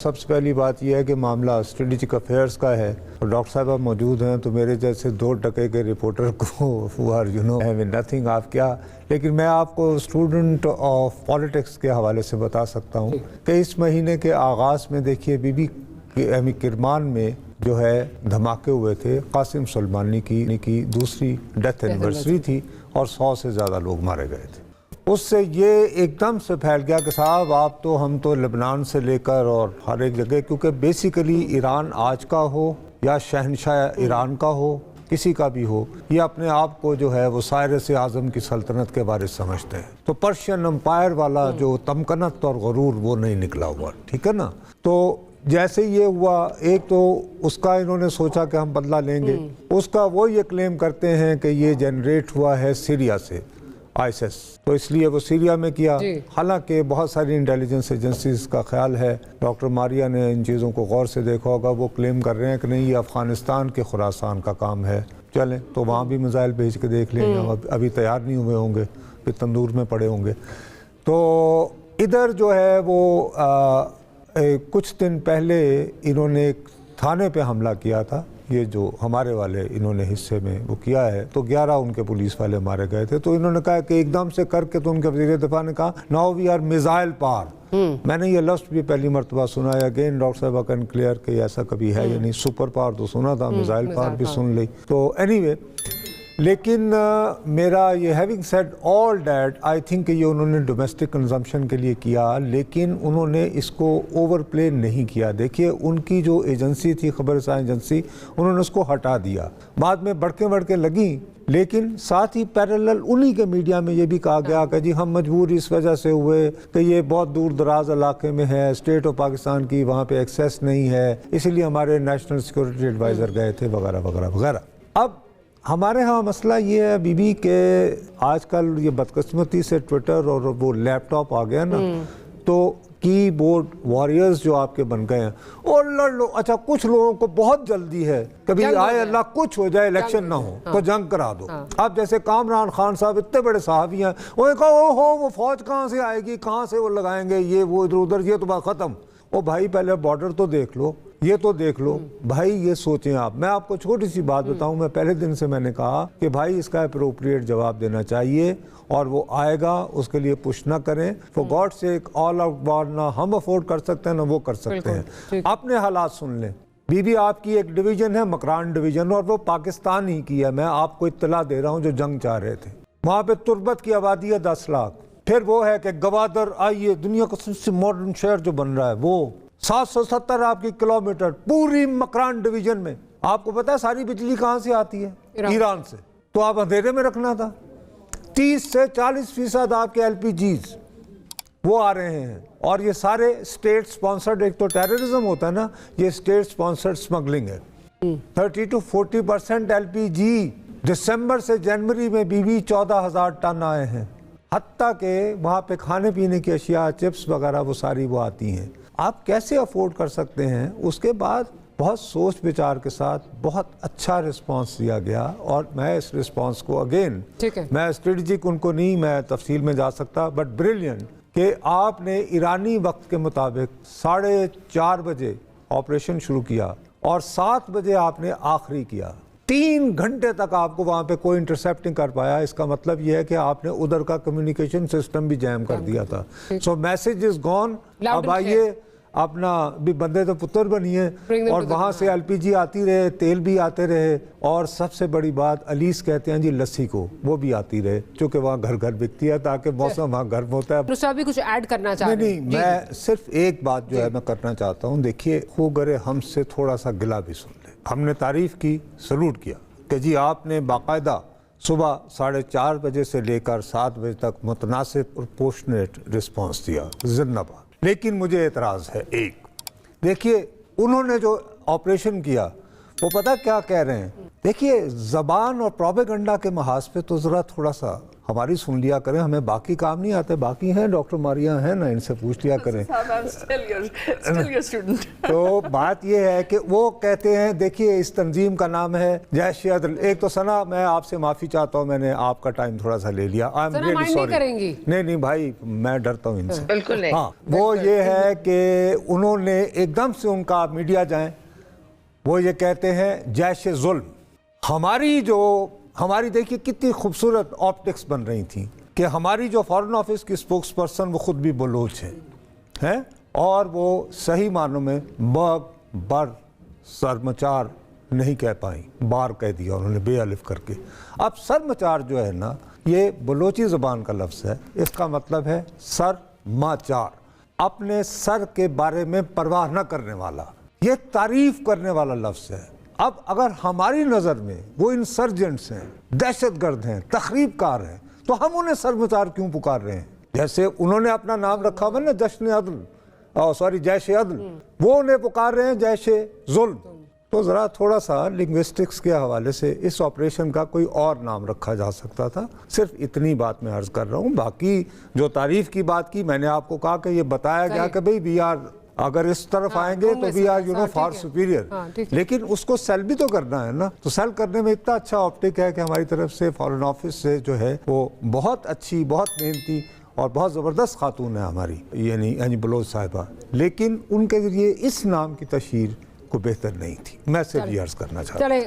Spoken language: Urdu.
سب سے پہلی بات یہ ہے کہ معاملہ اسٹریٹجک افیئرس کا ہے اور ڈاکٹر صاحبہ موجود ہیں تو میرے جیسے دو ٹکے کے رپورٹر کو نتھنگ آپ کیا، لیکن میں آپ کو اسٹوڈنٹ آف پالیٹکس کے حوالے سے بتا سکتا ہوں کہ اس مہینے کے آغاز میں دیکھیے بی بی کرمان میں جو ہے دھماکے ہوئے تھے، قاسم سلیمانی کی دوسری ڈیتھ اینیورسری تھی اور 100 سے زیادہ لوگ مارے گئے تھے۔ اس سے یہ ایک دم سے پھیل گیا کہ صاحب آپ تو ہم تو لبنان سے لے کر اور ہر ایک جگہ، کیونکہ بیسیکلی ایران آج کا ہو یا شہنشاہ ایران کا ہو، کسی کا بھی ہو، یہ اپنے آپ کو جو ہے وہ سائرس اعظم کی سلطنت کے وارث سمجھتے ہیں، تو پرشین امپائر والا جو تمکنت اور غرور وہ نہیں نکلا ہوا، ٹھیک ہے نا۔ تو جیسے یہ ہوا، ایک تو اس کا انہوں نے سوچا کہ ہم بدلہ لیں گے، اس کا وہ یہ کلیم کرتے ہیں کہ یہ جنریٹ ہوا ہے سیریا سے، ISIS، تو اس لیے وہ سیریا میں کیا، حالانکہ بہت ساری انٹیلیجنس ایجنسیز کا خیال ہے، ڈاکٹر ماریا نے ان چیزوں کو غور سے دیکھا ہوگا، وہ کلیم کر رہے ہیں کہ نہیں یہ افغانستان کے خراسان کا کام ہے، چلیں تو وہاں بھی میزائل بھیج کے دیکھ لیں گے، ابھی تیار نہیں ہوئے ہوں گے، پھر تندور میں پڑے ہوں گے۔ تو ادھر جو ہے وہ کچھ دن پہلے انہوں نے ایک تھانے پہ حملہ کیا تھا، یہ جو ہمارے والے انہوں نے حصے میں وہ کیا ہے، تو 11 ان کے پولیس والے مارے گئے تھے، تو انہوں نے کہا کہ ایک دم سے کر کے، تو ان کے وزیر دفاع نے کہا now we are missile power. میں نے یہ لفظ بھی پہلی مرتبہ سنا ہے، اگین ڈاکٹر صاحبہ کین کلیئر کہ ایسا کبھی ہے یا نہیں، سپر پاور تو سنا تھا، میزائل پاور بھی سن لی، تو اینی وے، لیکن میرا یہ having said all that, I think کہ یہ انہوں نے ڈومیسٹک کنزمپشن کے لیے کیا، لیکن انہوں نے اس کو اوور پلے نہیں کیا۔ دیکھیے ان کی جو ایجنسی تھی، خبر رساں ایجنسی، انہوں نے اس کو ہٹا دیا، بعد میں بڑکیں لگیں، لیکن ساتھ ہی پیرالل انہی کے میڈیا میں یہ بھی کہا گیا کہ جی ہم مجبور اس وجہ سے ہوئے کہ یہ بہت دور دراز علاقے میں ہے، اسٹیٹ آف پاکستان کی وہاں پہ ایکسیس نہیں ہے، اسی لیے ہمارے نیشنل سیکورٹی ایڈوائزر گئے تھے وغیرہ وغیرہ وغیرہ۔ اب ہمارے ہاں مسئلہ یہ ہے بی بی کہ آج کل یہ بدقسمتی سے ٹویٹر اور وہ لیپ ٹاپ آ گیا نا، تو کی بورڈ واریئرز جو آپ کے بن گئے ہیں، اور لڑ لو، اچھا کچھ لوگوں کو بہت جلدی ہے کبھی آئے اللہ کچھ ہو جائے الیکشن نہ ہو تو جنگ کرا دو۔ اب جیسے کامران خان صاحب اتنے بڑے صحافی ہیں، انہوں نے کہا وہ فوج کہاں سے آئے گی، کہاں سے وہ لگائیں گے، یہ وہ ادھر ادھر، یہ تو بات ختم۔ او بھائی پہلے بارڈر تو دیکھ لو، یہ تو دیکھ لو بھائی، یہ سوچیں آپ۔ میں آپ کو چھوٹی سی بات بتاؤں، میں پہلے دن سے میں نے کہا کہ بھائی اس کا اپروپریٹ جواب دینا چاہیے، اور وہ آئے گا، اس کے لیے پش نہ کریں، for God seek all out وار نہ ہم افورڈ کر سکتے ہیں نہ وہ کر سکتے ہیں۔ اپنے حالات سن لیں، بی بی آپ کی ایک ڈویژن ہے مکران ڈویژن، اور وہ پاکستان ہی کی ہے، میں آپ کو اطلاع دے رہا ہوں، جو جنگ چاہ رہے تھے، وہاں پہ تربت کی آبادی ہے 10 لاکھ، پھر وہ ہے کہ گوادر آئیے، دنیا کا سب سے ماڈرن شہر جو بن رہا ہے وہ 770 آپ کی کلومیٹر پوری مکران ڈویژن میں، آپ کو پتا ہے ساری بجلی کہاں سے آتی ہے؟ ایران سے، تو آپ اندھیرے میں رکھنا تھا۔ 30 سے 40% آپ کے LPGs وہ آ رہے ہیں، اور یہ سارے اسٹیٹ سپانسرڈ، ایک تو ٹیررزم ہوتا ہے نا، یہ اسٹیٹ سپانسرڈ سمگلنگ ہے۔ 30 to 40% LPG دسمبر سے جنوری میں بھی 14,000 ٹن آئے ہیں، حتیٰ کہ وہاں پہ کھانے پینے کی اشیاء، چپس وغیرہ وہ ساری وہ آتی ہیں۔ آپ کیسے افورڈ کر سکتے ہیں؟ اس کے بعد بہت سوچ بچار کے ساتھ بہت اچھا رسپانس دیا گیا، اور میں اس رسپانس کو اگین، میں اسٹریٹجک ان کو نہیں میں تفصیل میں جا سکتا، بٹ بریلینٹ کہ آپ نے ایرانی وقت کے مطابق 4:30 بجے آپریشن شروع کیا، اور 7 بجے آپ نے آخری کیا، 3 گھنٹے تک آپ کو وہاں پہ کوئی انٹرسیپٹ نہیں کر پایا۔ اس کا مطلب یہ ہے کہ آپ نے ادھر کا کمیونیکیشن سسٹم بھی جیم کر دیا تھا۔ سو میسج از گون، اب آئیے اپنا بھی بندے تو پتر بنیے، اور وہاں سے LPG آتی رہے، تیل بھی آتے رہے، اور سب سے بڑی بات الیس کہتے ہیں جی لسی کو، وہ بھی آتی رہے، چونکہ وہاں گھر گھر بکتی ہے تاکہ موسم وہاں گرم ہوتا ہے۔ دوسرا بھی کچھ ایڈ کرنا چاہ رہے ہیں؟ نہیں، میں صرف ایک بات جو ہے میں کرنا چاہتا ہوں، دیکھیے خوگرے ہم سے تھوڑا سا گلہ بھی سن لیں۔ ہم نے تعریف کی، سلوٹ کیا کہ جی آپ نے باقاعدہ صبح 4:30 بجے سے لے کر 7 بجے تک متناسب اور پروپورشنیٹ رسپانس دیا، زندہ باد۔ لیکن مجھے اعتراض ہے ایک، دیکھیے انہوں نے جو آپریشن کیا وہ پتہ کیا کہہ رہے ہیں؟ دیکھیے زبان اور پروپیگنڈا کے محاذ پہ تو ذرا تھوڑا سا ہماری سن لیا کریں, ہمیں باقی کام نہیں آتے, باقی ہیں ڈاکٹر ماریا ہیں نا, ان سے پوچھ لیا کریں. تو بات یہ ہے کہ وہ کہتے ہیں دیکھیے اس تنظیم کا نام ہے جیش عدل. ایک تو ثنا میں آپ سے معافی چاہتا ہوں, میں نے آپ کا ٹائم تھوڑا سا لے لیا, نہیں بھائی میں ڈرتا ہوں ان سے. بالکل نہیں. ہاں وہ یہ ہے کہ انہوں نے ایک دم سے ان کا, آپ میڈیا جائیں, وہ یہ کہتے ہیں جیش ظلم. ہماری دیکھیے کتنی خوبصورت آپٹکس بن رہی تھیں کہ ہماری جو فارن آفس کی اسپوکس پرسن وہ خود بھی بلوچ ہیں اور وہ صحیح معنوں میں بر سرمچار نہیں کہہ پائیں, بار کہہ دیا انہوں نے بے الف کر کے. اب سرمچار جو ہے نا یہ بلوچی زبان کا لفظ ہے, اس کا مطلب ہے سر ماچار, اپنے سر کے بارے میں پرواہ نہ کرنے والا, یہ تعریف کرنے والا لفظ ہے. اب اگر ہماری نظر میں وہ انسرجنٹس ہیں, دہشت گرد ہیں, تخریب کار ہیں, تو ہم انہیں سرمچار کیوں پکار رہے ہیں؟ جیسے انہوں نے اپنا نام رکھا ہوا نا جیش عدل, وہ انہیں پکار رہے ہیں جیش ظلم. تو ذرا تھوڑا سا لنگوسٹکس کے حوالے سے اس آپریشن کا کوئی اور نام رکھا جا سکتا تھا. صرف اتنی بات میں عرض کر رہا ہوں. باقی جو تعریف کی بات کی, میں نے آپ کو کہا کہ یہ بتایا گیا کہ بھئی وی آر, اگر اس طرف آئیں گے تو وی آر فار سپیریئر, لیکن اس کو سیل بھی تو کرنا ہے نا. تو سیل کرنے میں اتنا اچھا آپٹک ہے کہ ہماری طرف سے فارن آفس سے جو ہے وہ بہت اچھی, بہت محنتی اور بہت زبردست خاتون ہے ہماری, یعنی بلوچ صاحبہ, لیکن ان کے ذریعے اس نام کی تشہیر کو بہتر نہیں تھی. میں صرف یہ عرض کرنا چاہتا ہوں.